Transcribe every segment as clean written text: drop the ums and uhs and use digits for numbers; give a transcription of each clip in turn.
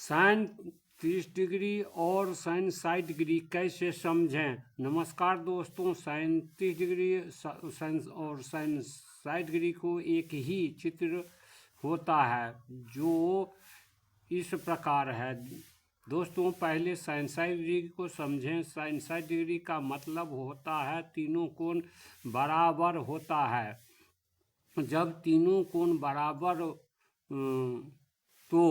Sign 30 degree और sign 60 degree कैसे समझें। नमस्कार दोस्तों, साइन 30 डिग्री साइन और साइन 60 डिग्री को एक ही चित्र होता है जो इस प्रकार है। दोस्तों पहले साइन 60 डिग्री को समझें। साइन 60 डिग्री का मतलब होता है तीनों कोण बराबर होता है। जब तीनों कोण बराबर तो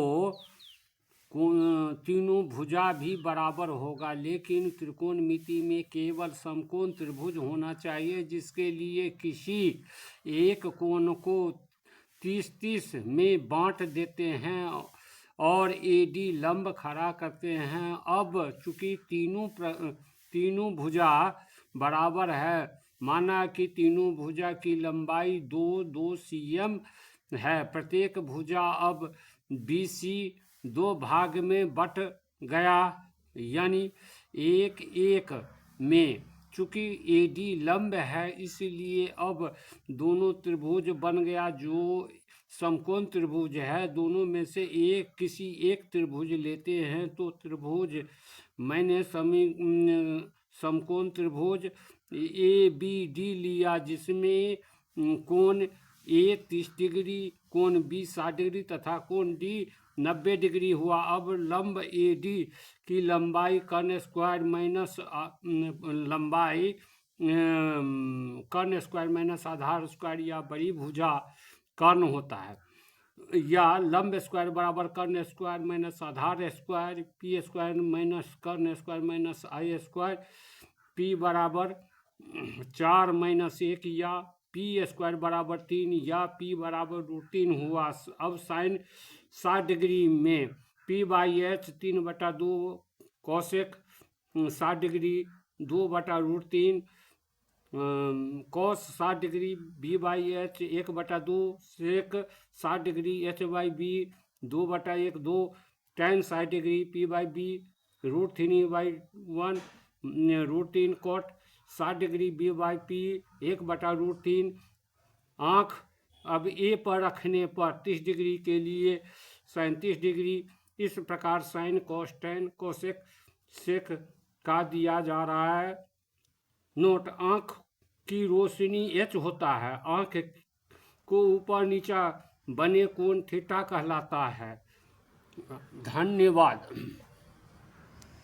तीनों भुजा भी बराबर होगा, लेकिन त्रिकोणमिति में केवल समकोण त्रिभुज होना चाहिए, जिसके लिए किसी एक कोण को 30-30 में बांट देते हैं और एडी लंब खड़ा करते हैं। अब चूंकि तीनों भुजा बराबर है, माना कि तीनों भुजा की लंबाई 2 cm है। प्रत्येक भुजा अब BC 2 भाग में बट गया, यानी 1-1 में। चूंकि AD लंब है, इसलिए अब दोनों त्रिभुज बन गया जो समकोण त्रिभुज है। दोनों में से किसी एक त्रिभुज लेते हैं तो त्रिभुज मैंने समकोण त्रिभुज ABD लिया, जिसमें कोण A 30 डिग्री, कोण B 60 डिग्री तथा कोण D 90 डिग्री हुआ। अब लंब AD की लंबाई कर्ण स्क्वायर माइनस लंबाई कर्ण स्क्वायर माइनस आधार स्क्वायर या बड़ी भुजा कर्ण होता है, या लंब स्क्वायर बराबर कर्ण स्क्वायर माइनस आधार स्क्वायर P स्क्वायर माइनस कर्ण square minus I square, P बराबर 4 - 1 या P स्क्वायर बराबर 3 या P बराबर √3 हुआ। अब साइन 60 डिग्री में P/H 3/2 cosec 60 degree 2/√3 cos 60 degree B/H 1/2 sec 60 degree H/B 2/1 tan 60 degree P/B √3/1 √3 cot 60 degree B/P 1/√3। आँख अब A पर रखने पर 30 डिग्री के लिए 37 डिग्री। इस प्रकार sine cos tan cosec sec का दिया जा रहा है। नोट: आँख की रोशनी H होता है। आँख को ऊपर नीचा बने कोण थीटा कहलाता है। धन्यवाद।